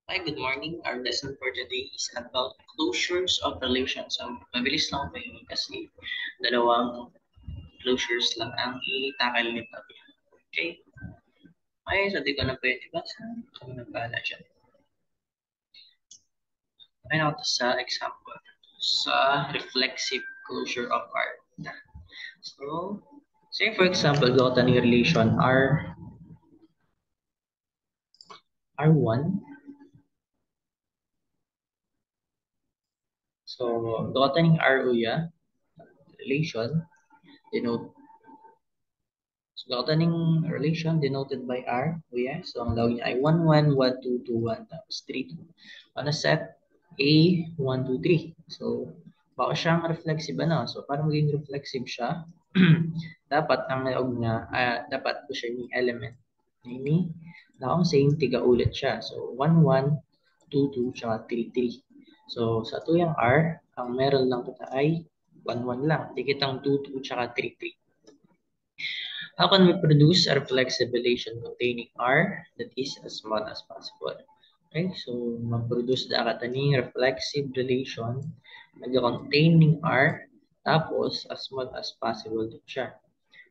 Hi, good morning. Our lesson for today is about closures of relations. Mabilis lang po yun kasi dalawang closures lang ang i-tackle nito. Okay? Okay, so di ko na po yun ibasa. Kami na bahala dyan. Okay, na sa example. Sa reflexive closure of R. So, say for example, gawin ni relation R1. So, gawin ni R uya relation denote. So, gawin relation denoted by R. O yeah. So, ang lawin niya ay 1, 1, 1, 2, 2, 1, tapos 3, 2. On a set, A, 1, 2, 3. So, baka siyang reflexive ano. So, para maging reflexive siya, dapat ang lawag niya, dapat po siya yung element. Ini, na same, tiga ulit siya. So, 1, 1, 2, 2, tsaka 3, 3. So, sa tuyang R, ang meron lang kita ay 1, 1 lang. Tikitang 2, 2, tsaka 3, 3. How can we produce a reflexive relation containing R that is as small as possible? Okay, so mag-produce da ka ni reflexive relation nag-containing R tapos as small as possible din siya.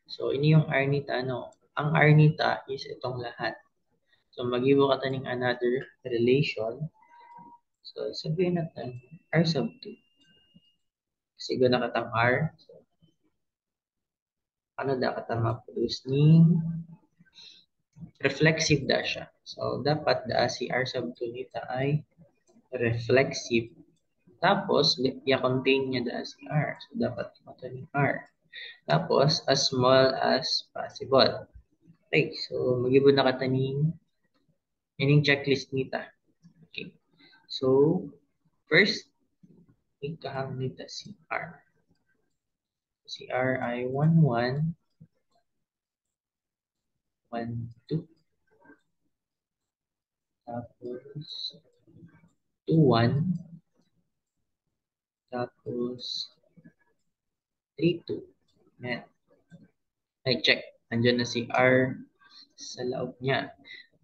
So ini yung R nita ano? Ang R nita is itong lahat. So mag-iwo ka taning another relation. So sabihin natin R sub 2. Kasi gana katang R. So, ano da ka ma-produce ni reflexive da siya. So, dapat da si R sub 2 nita ay reflexive. Tapos, i-contain niya da si R. So, dapat ito ni R. Tapos, as small as possible. Okay, so, mag-ibo na kataning ining checklist nita. Okay. So, first, ikahang nita si R. Si R ay 1, 1, 1, 2. Tapos, 2, 1. Tapos, 3, 2. Yan. Ay, check. Andiyan na si R sa loob niya.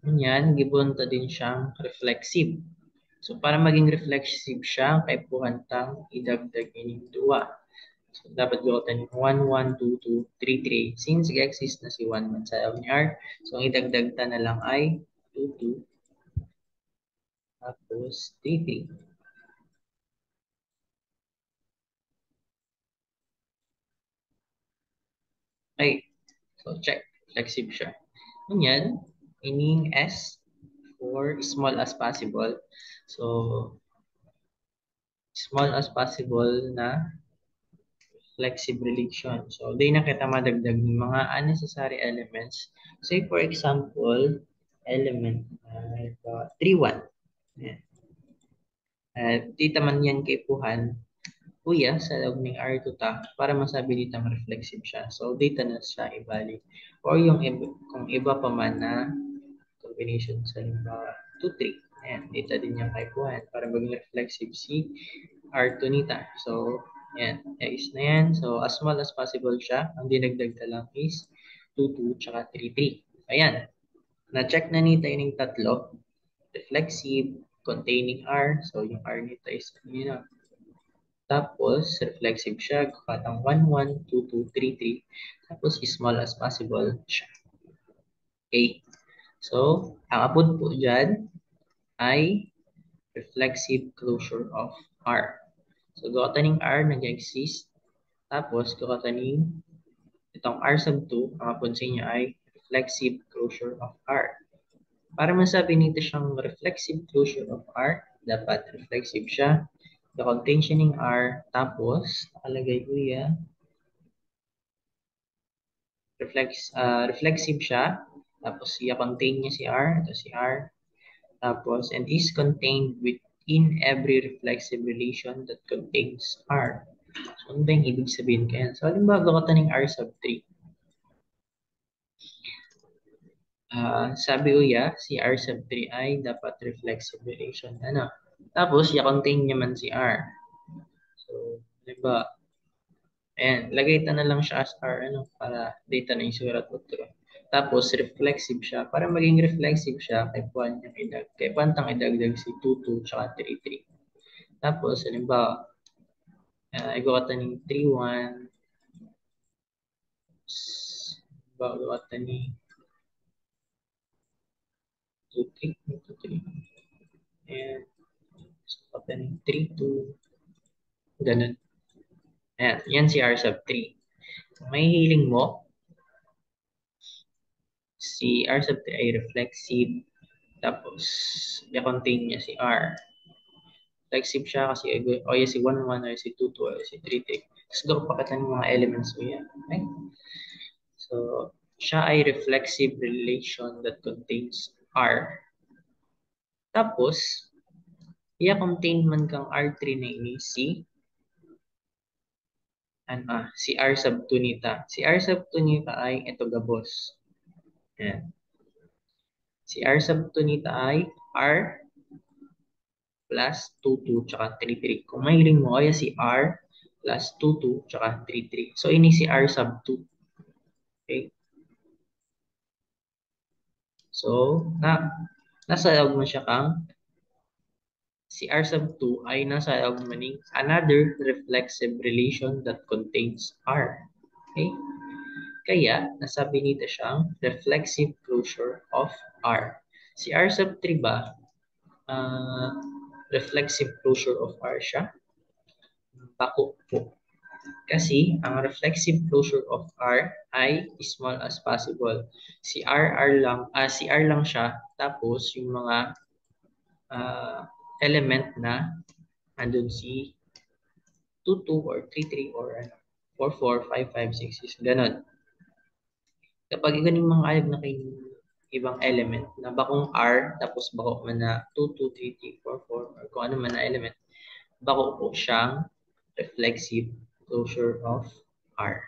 Ganyan, gibunta din siyang reflexive. So, para maging reflexive siya, kay puhantang idagdag ining duwa. So, dapat gawin 1, 1, 2, 2, 3, 3. Since exist na si 1 man sa loob ni R, so ang idagdag ta na lang ay 2, 2, tapos 3, 3. Ay, so check. Reflexive siya. Ganyan, ining S for small as possible. So, small as possible na flexible relation. So, di na kita madagdag ng mga unnecessary elements. Say, for example, element 3, 1. Yan. Dita man yan kay Puhan, kuya, sa loob ng R2 ta, para masabi dito reflexive siya. So, data na siya ibalik. Or yung iba, kung iba pa man na combination sa limbawa 2, 3. Ayan, data din yung kay Puhan para maging reflexive si R2 nita. So, yan. Is na yan. So, as small as possible siya. Ang dinagdag na lang is 2, 2, tsaka 3, 3. Ayan. Na-check na nita yung tatlo. Reflexive, containing R. So, yung R nita is yun na. Tapos, reflexive siya. Katang 1, 1, 2, 2, 3, 3. Tapos, as small as possible siya. Okay. So, ang apod po dyan ay reflexive closure of R. So, gawa taning R nag-exist. Tapos, gawa taning itong R sub 2, ang apunsin niya ay reflexive closure of R. Para masabi nito siyang reflexive closure of R, dapat reflexive siya. The-contain siya ng R, tapos, nakalagay ko yan, reflexive siya, tapos i-contain niya si R, ito si R, tapos, and is contained within every reflexive relation that contains R. So, ano ba yung ibig sabihin kaya? So, halimbawa, gawa tayo ng R sub 3. Sabi ko si R sub 3 ay dapat reflexive relation. Ano? Tapos, i-contain niya man si R. So, diba? Ayan, lagay ta na lang siya as R, ano, para data na yung surat ko to. Tapos, reflexive siya. Para maging reflexive siya, kay Pantang idagdag si 2, 2, tsaka 3, 3. Tapos, halimbawa, igawatan ng 3, 1, igawatan ni 2, 3, 2, 3, and igawatan ng 3, 2, ganun. Ayan, yan si R sub 3. Kung may hiling mo, si R sub 3 ay reflexive, tapos, i-contain niya si R. Reflexive siya kasi o yung si 1, 1, o si 2, 2, o si 3, 3. Tapos doon pakatan ng mga elements mo yan. Okay? So, siya ay reflexive relation that contains R. Tapos, i-contain man kang R3 na ini si R sub 2 nita. Si R sub 2 nita ay ito gabos. Ayan. Si R sub 2 nita ay R plus 2, 2, tsaka 3, 3. Kung mahiling mo, ay si R plus 2, 2, tsaka 3, 3. So, ini si R sub 2. Okay? So, nasa loob mo siya kang si R sub 2 ay nasa loob mo ning another reflexive relation that contains R. Okay? Kaya, nasabi nito siyang reflexive closure of R. Si R sub 3 ba, reflexive closure of R siya? Bako po. Kasi ang reflexive closure of R ay small as possible. Si R lang siya, tapos yung mga uh, element na andun si 2, 2 or 3, 3 or 4, 4, 5, 5, 6, 6, ganun. Kapag ganun mga ayag na kayo ibang element na bakong R, tapos bako man na 2, 2, 3, 3, 4, 4, or kung ano man na element, bako po siyang reflexive closure of R.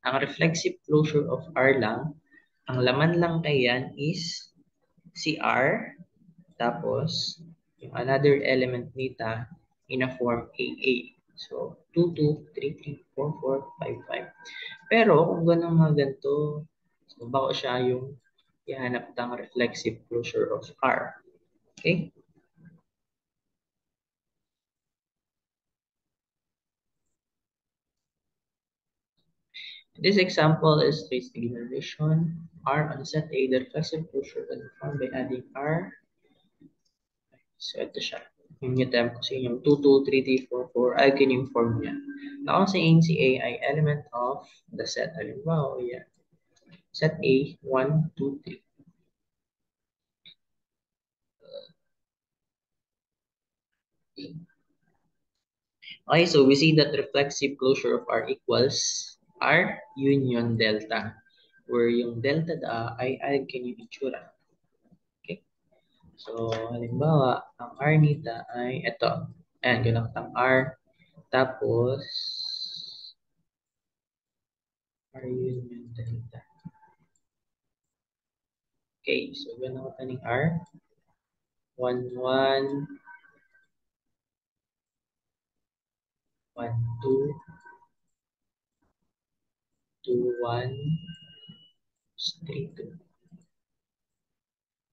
Ang reflexive closure of R lang, ang laman lang kayan is si R, tapos yung another element nita in a form AA. So, 2, 2, 3, 3, 4, 4, 5, 5. Pero kung ganun mga ganito, so bako siya yung ihanap ng reflexive closure of R. Okay? This example is trace the relation R on set A. The reflexive closure can be found by adding R. So, ito siya. Yung time ko sa inyong 2, 2, 3, 3, 4, 4, ay yung form niya. Na kung sa A ay element of the set. Halimbawa, yan. Set A, 1, 2, 3. Okay, so we see that reflexive closure of R equals R union delta, where yung delta ay alkene yung itsura. Okay? So, halimbawa, ang R nita ay ito. Ayan, ganun ang R. Tapos, R union delta. Okay, so ganun ang taning R. 1, 1, 1, 2, 2, 1, 3, 2.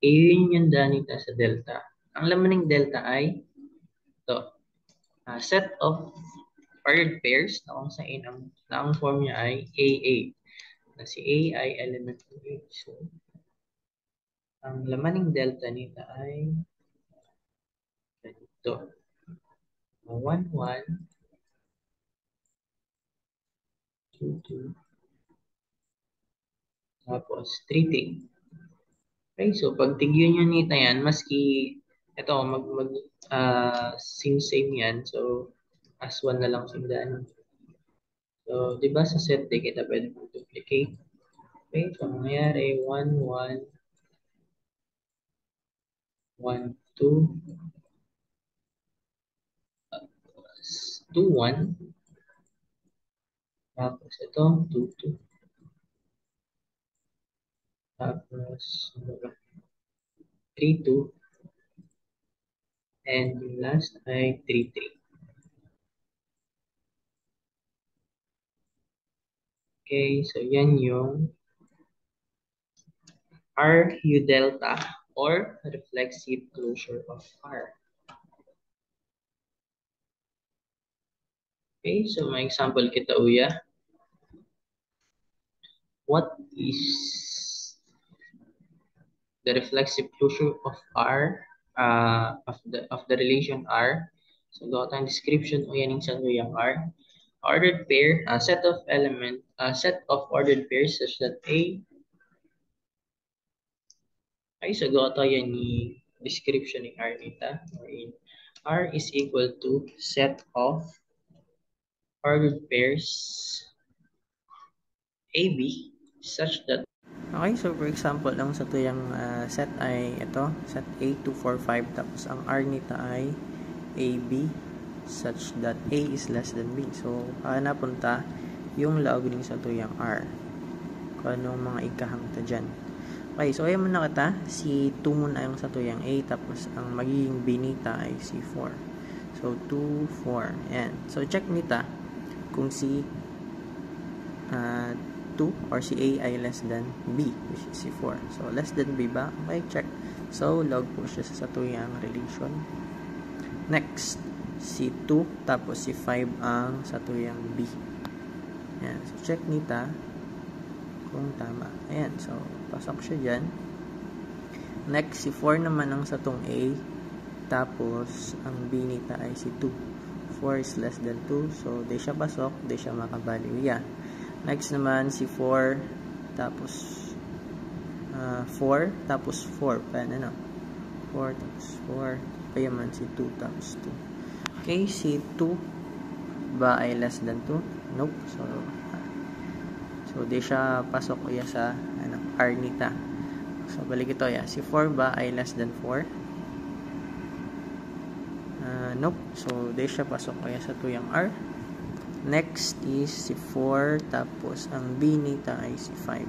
Yun yung danita sa delta. Ang laman ng delta ay ito. Set of paired pairs na kung saan ang form niya ay AA. Na si A ay element ng A. So, ang laman ng delta nito ay ganito. 1, 1, 2, 2, tapos 3, 3. Okay, so pag tigyan nyo nito yan, maski ito, same yan. So, as 1 na lang sindaan. So, di ba sa set day kita pwede mag-duplicate? Okay, so mangyayari 1, 1, 1, 2, 2, 1. Tapos ito, 2, 2. Tapos, 3, 2. And yung last ay 3, 3. Okay, so yan yung RU delta or reflexive closure of R. Okay, so may example kita uya. What is the reflexive closure of R, of the relation R? So got ang description o yan sa tuyang R. Ordered pair, a set of ordered pairs such that A ay so got yan ni description ni R nita, wherein R is equal to set of ordered pairs AB such that. Okay, so for example, ang sa tuyang set ay ito, set A 2, 4, 5, tapos ang R nita ay AB such that A is less than B. So, napunta yung log sa tuyang R. Kung anong mga ikahang ta dyan. Okay, so ayan muna kita, si 2 muna yung sa tuyang A, tapos ang magiging B nita ay si 4. So, 2, 4, ayan. So, check nita kung si 2 or si A ay less than B, which is si 4. So, less than B ba? Okay, check. So, log po siya sa tuyang relation. Next, si 2 tapos si 5 ang sa tuyang B. Ayan. So, check nita kung tama. Ayan. So, pasok siya dyan. Next, si 4 naman ang sa tong A. Tapos, ang B nita ay si 2. 4 is less than 2. So, di siya pasok. Di siya makabaliw. Yeah. Next naman, si 4, tapos 4, tapos 4. Paano na? 4, tapos 4. Kaya man si 2, tapos 2. Okay, si 2 ba ay less than 2? Nope. So di siya pasok kuya sa R nita. So, balik ito. Yeah. Si 4 ba ay less than 4? Nope. So, di siya pasok kuya sa tuyang R. Next is si 4, tapos ang B nita ay si 5.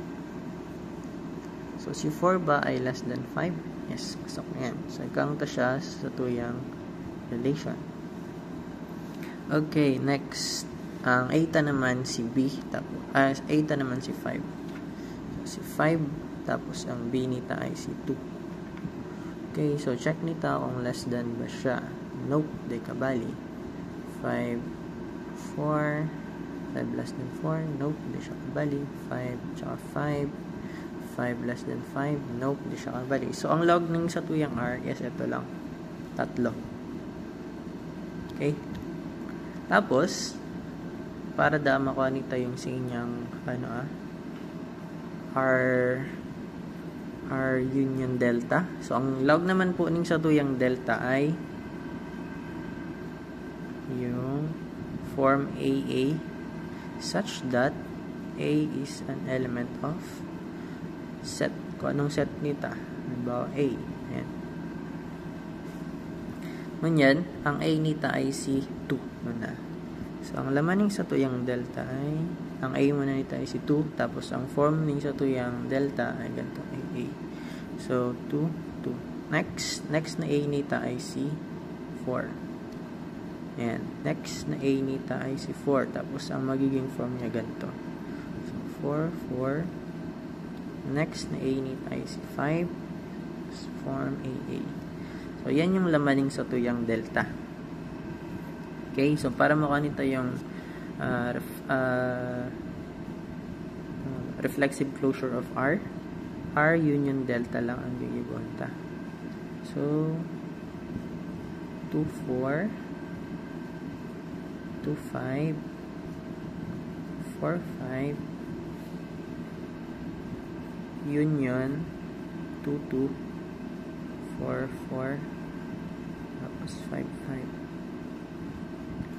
So, si 4 ba ay less than 5? Yes, pasok na yan. So, ikangta siya sa tuyang relation. Okay, next. Ang eta naman si B, tapos, eta naman si 5. So, si 5, tapos ang B nita ay si 2. Okay, so check nita kung less than ba siya. Nope, di kabali. 5, 4, 5 less than 4, nope, di siya kabali. 5, tsaka 5, 5 less than 5, nope, di siya kabali. So, ang log ng sa tuyang R, yes, ito lang, 3. Okay? Tapos, para makuha nita yung sa inyang, R union delta. So, ang log naman po ng sa tuyang delta ay yung form AA such that A is an element of set. Kung anong set nita? Halimbawa A. Ayan. Ngunyan, ang A nita ay si 2 muna. So, ang lamaning sa tuyang delta ay, ang A muna nita ay si 2, tapos ang form ng sa tuyang delta ay ganito, AA. So, 2, 2. Next na A nita ay si 4. Ayan. Next na A nita ay si 4. Tapos, ang magiging form niya ganito. So, 4, 4. Next na A nita ay si 5. Form AA. So, yan yung lamaning sa tuyang delta. Okay? So, para makuha nito yung reflexive closure of R, R union delta lang ang gigibuan ta. So, 2, 4. 2, 5, 4, 5, union, 2, 2, 4, 4, tapos 5, 5.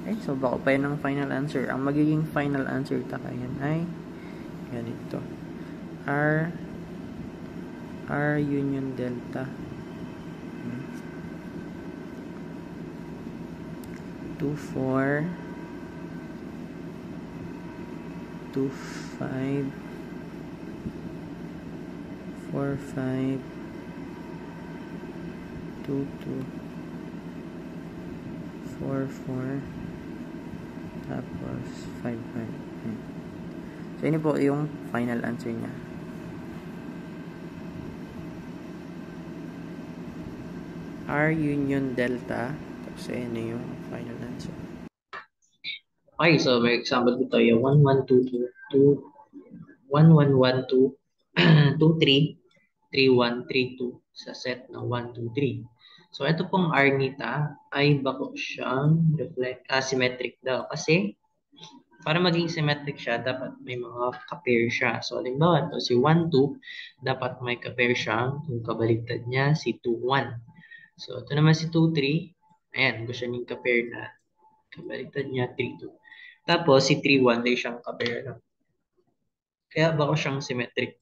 Okay, so bako pa yun ang final answer. Ang magiging final answer takayan ay ganito. R union delta 2, 4, 2, 5, 4, 5, 2, 2, 4, 4, tapos 5, 5. So, yun po yung final answer niya. R union delta. Tapos ayan na yung final answer. Okay, so may example dito yung 1, 1, 2, 2, 2, 1, 1, 1, 2, 2, 3, 3, 1, 3, 2 sa set ng 1, 2, 3. So, ito pong R nita ay bako siyang symmetric daw. Kasi, para maging symmetric siya, dapat may mga ka-pair siya. So, halimbawa, ito si 1, 2, dapat may ka-pair siyang yung kabaligtad niya, si 2, 1. So, ito naman si 2, 3. Ayan, gusto niyong ka-pair na kabaligtad niya, 3, 2. Tapos, si 3, 1, day siyang ka-pair lang. Kaya bako siyang symmetric.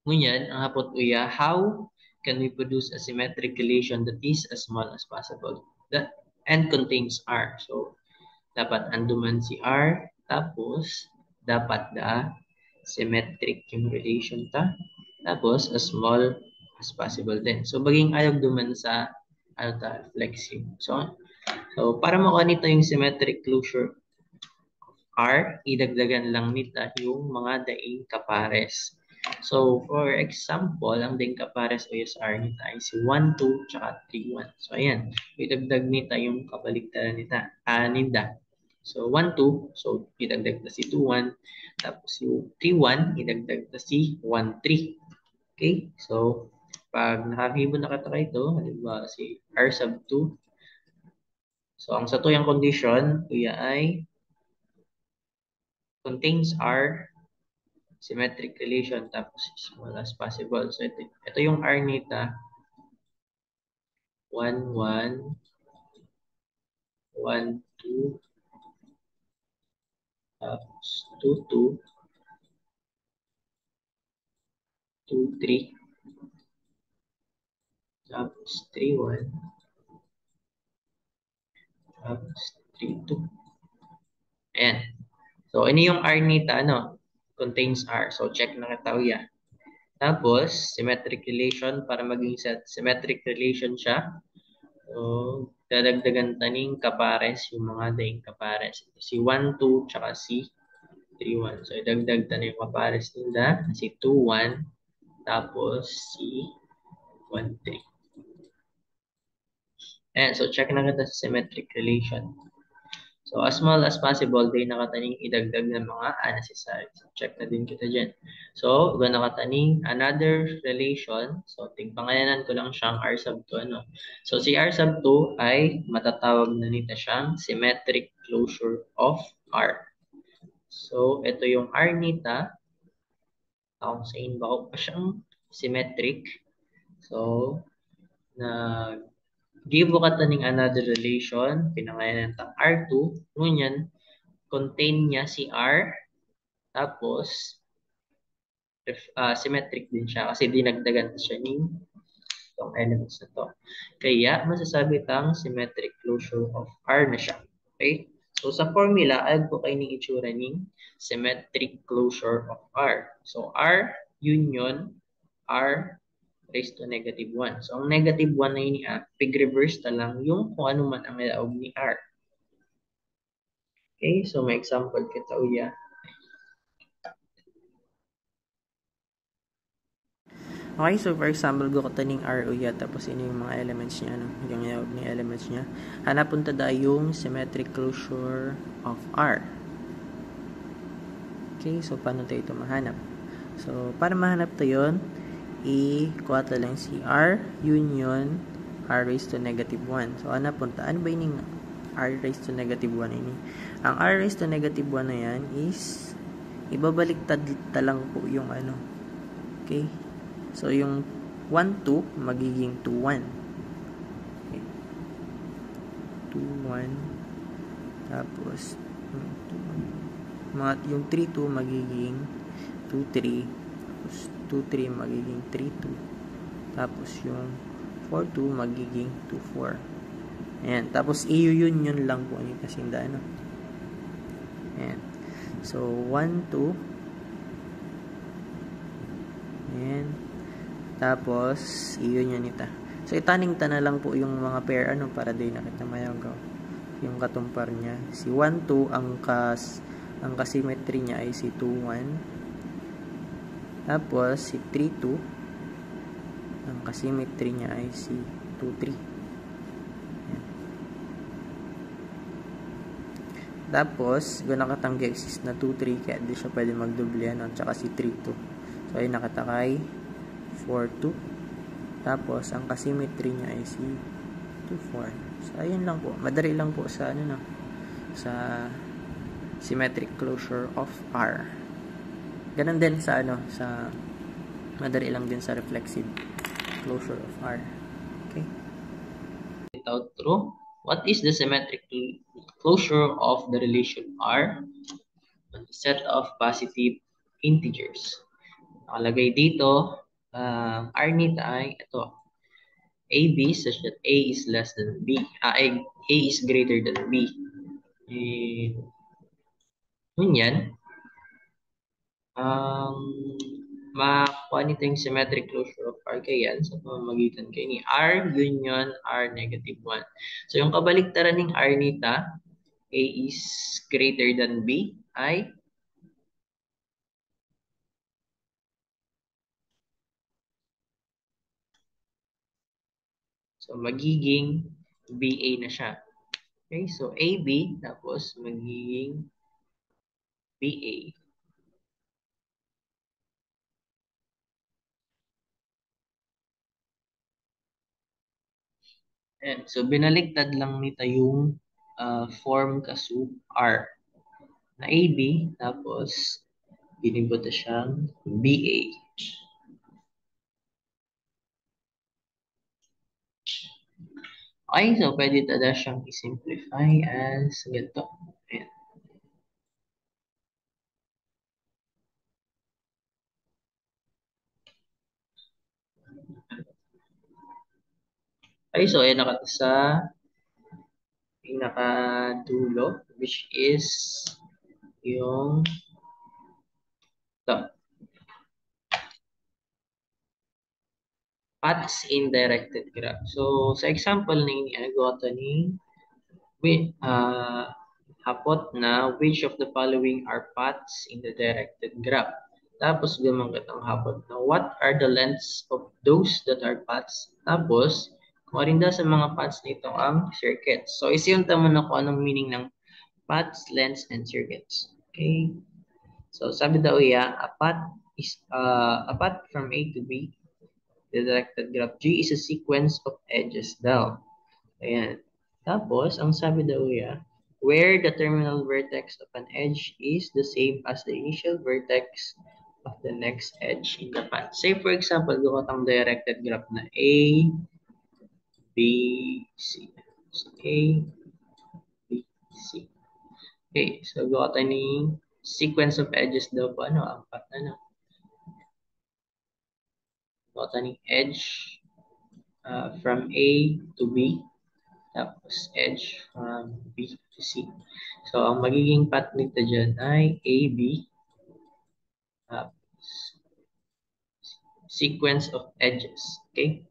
Ngunyan, ang hapot uya, how can we produce a symmetric relation that is as small as possible? That and contains R. So, dapat anduman si R, tapos dapat symmetric yung relation ta, tapos as small as possible din. So, baging ayog duman sa flexive. So para makuha nito yung symmetric closure R, idagdagan lang nita yung mga daing kapares. So, for example, ang daing kapares o USR nita ay si 1, 2, tsaka 3, 1. So, ayan. Idagdag nita yung kabaligtaran nita. Ninda. So, 1, 2. So, idagdag na si 2, 1. Tapos, yung 3, 1, idagdag na si 1, 3. Okay? So, pag nakakibo na kata ito, halimbawa si R sub 2. So, ang sa tuyang condition, kuya ay contains R symmetric relation tapos as small as possible. So, ito yung R nita 1, 1, 1, 2, tapos 2, 2, 2, 3, tapos 3, 1, tapos 3, 2. Ayan. So, ini yung R nita, contains R. So, check na kita yan. Tapos, symmetric relation, para maging symmetric relation siya. So, dadagdagan taning kapares, yung mga daing kapares. Si 1, 2, tsaka si 3, 1. So, idagdag tayo yung kapares nila. Si 2, 1, tapos si 1, 3. Ayan, so check na kita sa symmetric relation. So, as small as possible, day nakataning idagdag ng mga unnecessary. So, check na din kita dyan. So, kung nakataning another relation, so, tingpangalanan ko lang siyang R sub 2, So, si R sub 2 ay matatawag na nito siyang symmetric closure of R. So, ito yung R nita. Kung sa inbound pa siyang symmetric. So, give ko kataning another relation, pinangalan ng R2, ngunyan, contain niya si R, tapos, symmetric din siya kasi dinagdagan siya ng itong elements na to. Kaya, masasabi tang symmetric closure of R na siya. Okay? So, sa formula, add ko kayo ng itsura ng symmetric closure of R. So, R union R raised to negative 1. So, ang negative 1 na yun pig-reverse na lang yung kung ano man ang laog ni R. Okay? So, may example kita uya. Okay, so for example, gukataning R uya, tapos ini yung mga elements niya, yung yaog ni elements niya. Hanapon tada yung symmetric closure of R. Okay, so paano tayo ito mahanap? So, para mahanap tayo yun, i-kuha lang si R union R raised to negative 1. So, hanapon ta. Ano ba yung R raised to negative 1 ini? Ang R raised to negative 1 na yan is ibabaliktad lang po yung ano. Okay? So, yung 1, 2, magiging 2, 1. Okay. 2, 1. Tapos, yung 3, 2, magiging 2, 3. Tapos, 2, 3, magiging 3, 2. Tapos, yung 4, 2, magiging 2, 4. Ayan. Tapos, i-union lang po yung kasinda, ano. Ayan. So, 1, 2. Ayan. Tapos, i-union nita. So, itaning ta na lang po yung mga pair, para din nakita mayagaw. Yung katumpar niya. Si 1, 2, ang kasymmetry niya ay si 2, 1. Tapos, si 3, 2, ang kasymmetry niya ay si 2, 3. Tapos, kung nakatanggi exist na 2, 3, kaya di siya pwede magdoble yan, tsaka si 3, 2. So, ay nakatakay 4, 2. Tapos, ang kasymmetry niya ay si 2, 4. So, ayun lang po. Madali lang po sa, sa symmetric closure of R. Ganun din sa, sa, madali lang din sa reflexive closure of R. Okay? Without true, what is the symmetric closure of the relation R on the set of positive integers? Nakalagay dito, R nita ay ito, AB such that A is less than B. A is greater than B. Yun yan. Makuha nito yung symmetric closure of R kay yan sa pamamagitan kay ni R union R negative 1. So yung kabaliktaran ng R nita, A is greater than B ay so magiging BA na siya. Okay, so AB tapos magiging BA. And so binaliktad lang nito yung form kaso R na AB tapos binibuta siyang BA. Okay, so pwede tada siyang i-simplify as ganito. Ayan. Okay, so ayan nakata sa pinakadulo which is yung ito. Paths in directed graph. So, sa example na ini, nagawa ito ni hapot na which of the following are paths in the directed graph. Tapos, gumagat ang hapot na what are the lengths of those that are paths. Tapos, kung rin daw sa mga paths nito ang circuits. So, isinunta mo na kung anong meaning ng paths, lengths, and circuits. Okay? So, sabi daw a path is a path from A to B. The directed graph G is a sequence of edges daw. Ayan. Tapos, ang sabi daw where the terminal vertex of an edge is the same as the initial vertex of the next edge in the path. Say, for example, gawat ang directed graph na A, B, C. So, A, B, C. Okay, so gawat ni sequence of edges daw po, ang path na, Gawat ni edge from A to B. Tapos edge from B to C. So, ang magiging path nito dyan ay AB. Sequence of edges. Okay?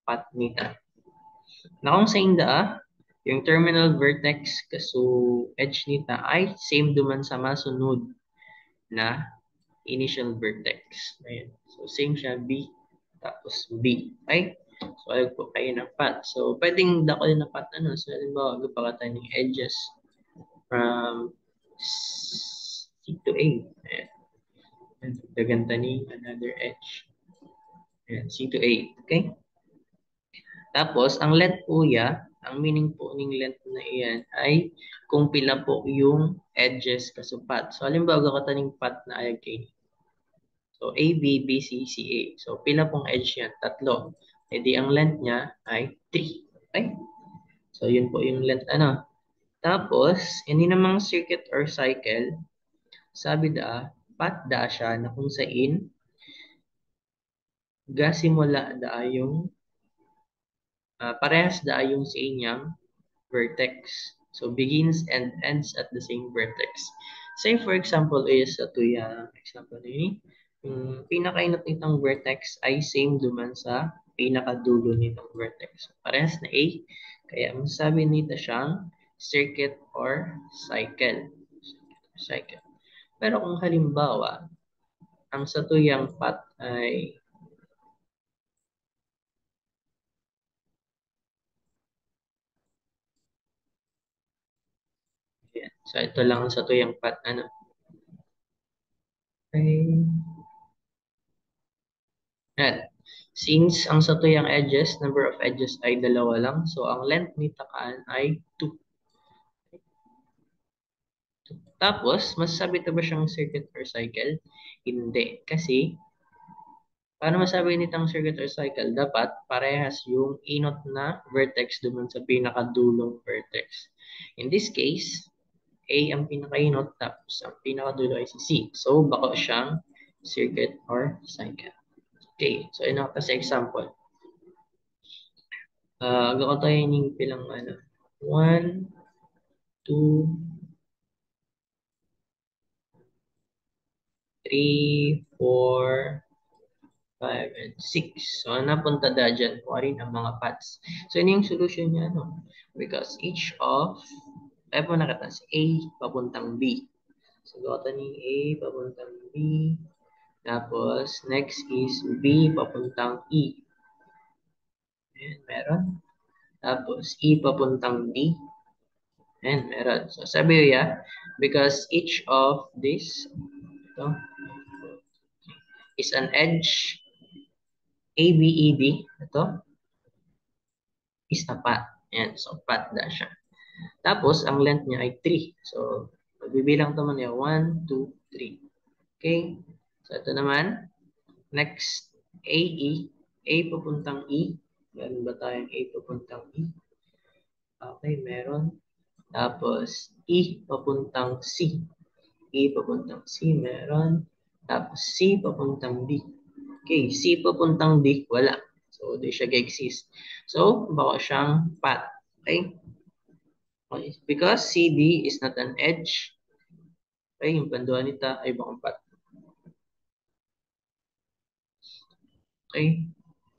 Path nita. Na kung sa inda, yung terminal vertex kaso edge nita ay same duman sa masunod na initial vertex. Ayan. So, same siya B tapos B. Okay? So, ayun po kayo ng path. So, pwedeng dako din na path So, halimbawa, gupakatan ng edges from C to A. Ayan. Daganta ni another edge. Ayan, C to A. Okay? Tapos, ang length po ang meaning po ng length na iyan ay kung pila po yung edges kasupat. So, halimbawa, gakataning path na ayag kay So, A, B, B, C, C, A. So, pila pong edge yan? Tatlo. E di ang length niya ay 3. Okay? So, yun po yung length. Tapos, hindi namang circuit or cycle, sabi path siya na kung saan gasimula yung parehas yung sa inyang vertex. So, begins and ends at the same vertex. Say, for example, is ito yung example ni yung pinakainot nitong vertex ay same duman sa pinakadulo nitong vertex. Parehas na A, kaya masasabi nito siyang circuit or cycle. Cycle. Pero kung halimbawa, ang sa tuyang path ay So, ito lang ang satuyang path. Okay. At since ang satuyang edges, number of edges ay dalawa lang. So, ang length ni takaan ay 2. Tapos, masasabi ito ba siyang circuit or cycle? Hindi. Kasi, paano masabi nitong circuit or cycle? Dapat parehas yung inot na vertex doon sa pinakadulong vertex. In this case, A ang pinakainot, tapos ang pinakadulo ay si C. So, baka siyang circuit or cycle. Okay, so ina kasi example. Gawa tayo ng pilang 1, 2, 3, 4, 5, and 6. So, napunta da dyan. Kuwarin ang mga paths. So, yun yung solution niya, no? Because each of, ay po nakita, si A papuntang B. So, gawa tayo ng A papuntang B. Tapos, next is B papuntang E. Ayan, meron. Tapos, E papuntang D. Ayan, meron. So, sabi ko ya, because each of this, ito, is an edge, ABED, ito, is a path. Ayan, so path na siya. Tapos, ang length niya ay 3. So, magbibilang naman niya 1, 2, 3. Okay? So, ito naman, next, AE, A papuntang E. Meron ba tayong A papuntang E? Okay, meron. Tapos, E papuntang C. E papuntang C, meron. Tapos, C papuntang D. Okay, C papuntang D, wala. So, di siya ga-exist. So, baka siyang path. Okay? Okay? Because CD is not an edge. Okay, yung panduan nita ay bakang path. Okay?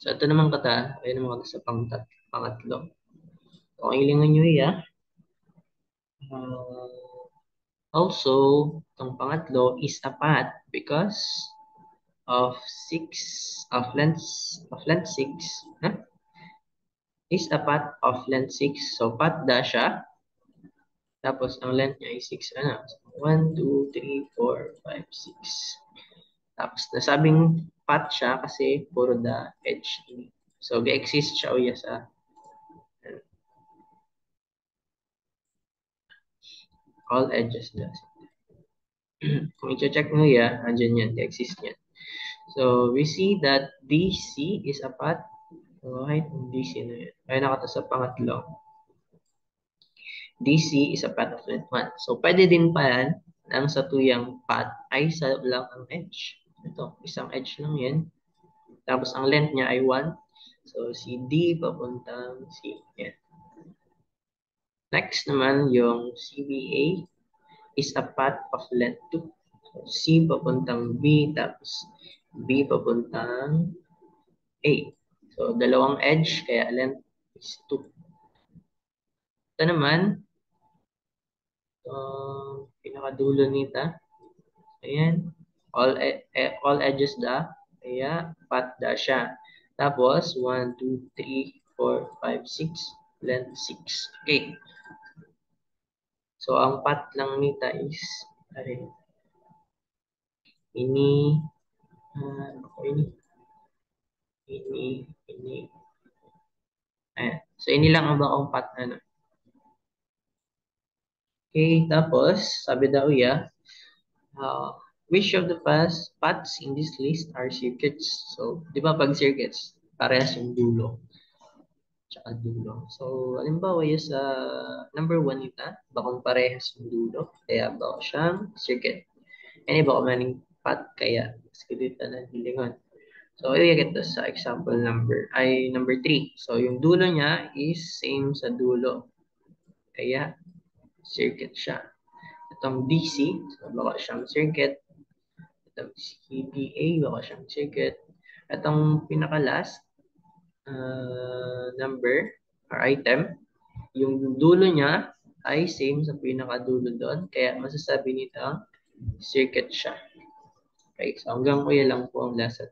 So, ito naman kata, ay naman kata sa pangatlo. So, ang ilingan nyo iya. Also, itong pangatlo is a path because of 6 of length 6 huh? Is a path of length 6. So path dash siya. Tapos ang length niya ay 6 1, 2, 3, 4, 5, 6. Tapos nasabing path siya kasi puro the edge ini. So ga-exist siya uya sa all edges na. Kung i-check mo ya, andyan yan, ga-exist yan. So we see that DC is a path. Okay, DC na yan. Kaya nakata sa pangatlo. DC is a path of length 1. So, pwede din pa yan ang satuyang path ay sa lang ang edge. Ito, isang edge lang yan. Tapos, ang length niya ay 1. So, si D papuntang C. Yan. Next naman, yung CBA is a path of length 2. So, C papuntang B, tapos B papuntang A. So, dalawang edge, kaya length is 2. Ito naman, pinakadulo nita. Ayan. All edges da. Kaya, path da siya. Tapos, 1, 2, 3, 4, 5, 6. Length 6. Okay. So, ang path lang nita is, ini, ini. Ayan. So, ini lang ang bakong path Okay, tapos, sabi daw ya, which of the paths in this list are circuits? So, di ba pag circuits, parehas yung dulo. Tsaka dulo. So, halimbawa yung sa number 1 ita, bakong parehas yung dulo. Kaya baka siyang circuit. Any baka maning path kaya. Kasi dito na hilingon. So, i-get to sa example number 3. So, yung dulo niya is same sa dulo. Kaya, circuit siya. Itong DC, so baka siyang circuit. Itong CBA, baka siyang circuit. Itong pinaka-last number or item, yung dulo niya ay same sa pinakadulo doon. Kaya masasabi nito circuit siya. Okay, so hanggang kuya lang po ang lesson.